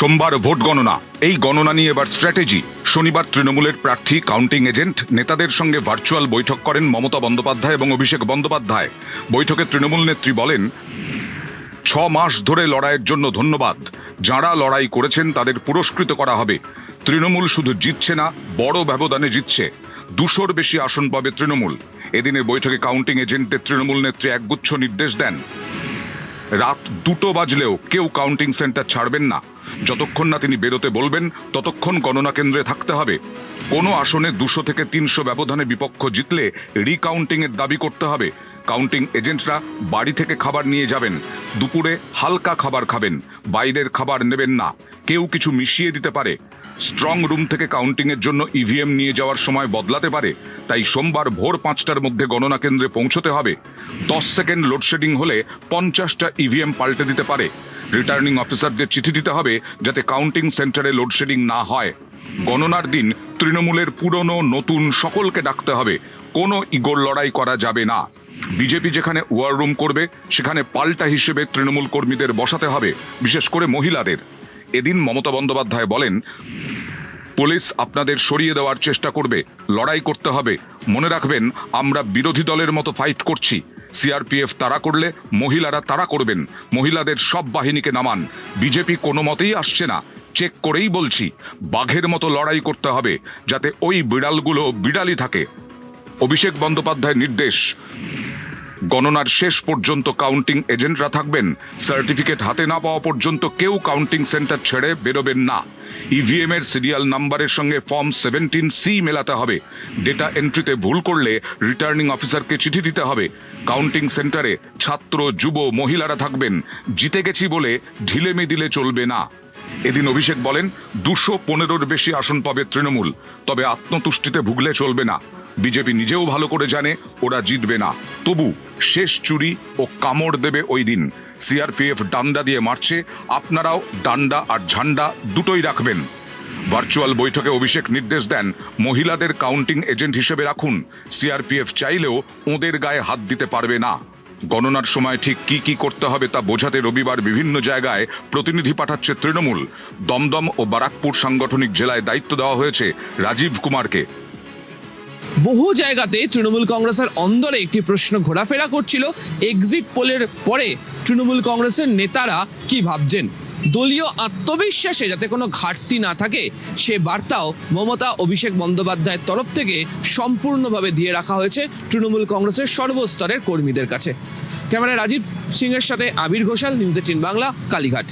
সোমবার ভোট গণনা। এই গণনা নিয়ে এবার স্ট্র্যাটেজি। শনিবার তৃণমূলের প্রার্থী কাউন্টিং এজেন্ট নেতাদের সঙ্গে ভার্চুয়াল বৈঠক করেন মমতা বন্দ্যোপাধ্যায় এবং অভিষেক বন্দ্যোপাধ্যায়। বৈঠকে তৃণমূল নেত্রী বলেন, 6 মাস ধরে লড়াইয়ের জন্য ধন্যবাদ। যাঁরা লড়াই করেছেন তাদের পুরস্কৃত করা হবে। তৃণমূল শুধু জিতছে না, বড় ব্যবধানে জিতছে। 200-র বেশি আসন পাবে তৃণমূল। এদিনের বৈঠকে কাউন্টিং এজেন্টদের তৃণমূল নেত্রী একগুচ্ছ নির্দেশ দেন। রাত 2টো বাজলেও কেউ কাউন্টিং সেন্টার ছাড়বেন না। যতক্ষণ না তিনি বেরোতে বলবেন ততক্ষণ গণনা কেন্দ্রে থাকতে হবে। কোনো আসনে 200 থেকে 300 ব্যবধানে বিপক্ষ জিতলে রিকাউন্টিং এর দাবি করতে হবে। কাউন্টিং এজেন্টরা বাড়ি থেকে খাবার নিয়ে যাবেন। দুপুরে হালকা খাবার খাবেন, বাইরের খাবার নেবেন না। কেউ কিছু মিশিয়ে দিতে পারে। স্ট্রং রুম থেকে কাউন্টিং এর জন্য ইভিএম নিয়ে যাওয়ার সময় বদলাতে পারে। তাই সোমবার ভোর 5টার মধ্যে গণনা কেন্দ্রে পৌঁছতে হবে। 10 সেকেন্ড লোডশেডিং হলে 50টা ইভিএম পাল্টে দিতে পারে। রিটার্নিং অফিসারদের চিঠি দিতে হবে যাতে কাউন্টিং সেন্টারে লোডশেডিং না হয়। গণনার দিন তৃণমূলের পুরনো নতুন সকলকে ডাকতে হবে। কোনো ইগোর লড়াই করা যাবে না। বিজেপি যেখানে ওয়ার রুম করবে সেখানে পাল্টা হিসেবে তৃণমূল কর্মীদের বসাতে হবে, বিশেষ করে মহিলাদের। এদিন মমতা বন্দ্যোপাধ্যায় বলেন, পুলিশ আপনাদের সরিয়ে দেওয়ার চেষ্টা করবে, লড়াই করতে হবে। মনে রাখবেন, আমরা বিরোধী দলের মতো ফাইট করছি। সিআরপিএফ তারা করলে মহিলারা তারা করবেন। মহিলাদের সব বাহিনীকে নামান। বিজেপি কোনো মতেই আসছে না। চেক করেই বলছি, বাঘের মতো লড়াই করতে হবে যাতে ওই বিড়ালগুলো বিড়ালই থাকে। অভিষেক বন্দ্যোপাধ্যায়ের নির্দেশ, গণনার শেষ পর্যন্ত কাউন্টিং এজেন্টরা থাকবেন। সার্টিফিকেট হাতে না পাওয়া পর্যন্ত কেউ কাউন্টিং সেন্টার ছেড়ে বেরোবেন না। ইভিএম এর সিরিয়াল নাম্বারের সঙ্গে ফর্ম 17C মেলাতে হবে। ডেটা এন্ট্রিতে ভুল করলে রিটার্নিং অফিসারকে চিঠি দিতে হবে। কাউন্টিং সেন্টারে ছাত্র, যুব, মহিলারা থাকবেন। জিতে গেছি বলে ঢিলেমি দিলে চলবে না। এদিন অভিষেক বলেন, 215-র বেশি আসন পাবে তৃণমূল, তবে আত্মতুষ্টিতে ভুগলে চলবে না। বিজেপি নিজেও ভালো করে জানে ওরা জিতবে না, তবু শেষ চুরি ও কামড় দেবে ওই দিন। সিআরপিএফ ডান্ডা দিয়ে মারছে, আপনারাও ডান্ডা আর ঝান্ডা দুটোই রাখবেন। ভার্চুয়াল বৈঠকে অভিষেক নির্দেশ দেন, মহিলাদের কাউন্টিং এজেন্ট হিসেবে রাখুন। সিআরপিএফ চাইলেও ওদের গায়ে হাত দিতে পারবে না। গণনার সময় ঠিক কি কি করতে হবে তা বোঝাতে রবিবার বিভিন্ন জায়গায় প্রতিনিধি পাঠাচ্ছে তৃণমূল। দমদম ও বারাকপুর সাংগঠনিক জেলায় দায়িত্ব দেওয়া হয়েছে রাজীব কুমারকে। বহু জায়গাতে তৃণমূল কংগ্রেসের অন্দরে একটি প্রশ্ন ঘোরাফেরা করছিল, এক্সিট পোলের পরে তৃণমূল কংগ্রেসের নেতারা কি ভাবছেন। দলীয় আত্মবিশ্বাসে যাতে কোনো ঘাটতি না থাকে সে বার্তাও মমতা অভিষেক বন্দ্যোপাধ্যায়ের তরফ থেকে সম্পূর্ণভাবে দিয়ে রাখা হয়েছে তৃণমূল কংগ্রেসের সর্বস্তরের কর্মীদের কাছে। ক্যামেরায় রাজীব সিংয়ের সাথে আবির ঘোষাল, নিউজ 18 বাংলা, কালীঘাট।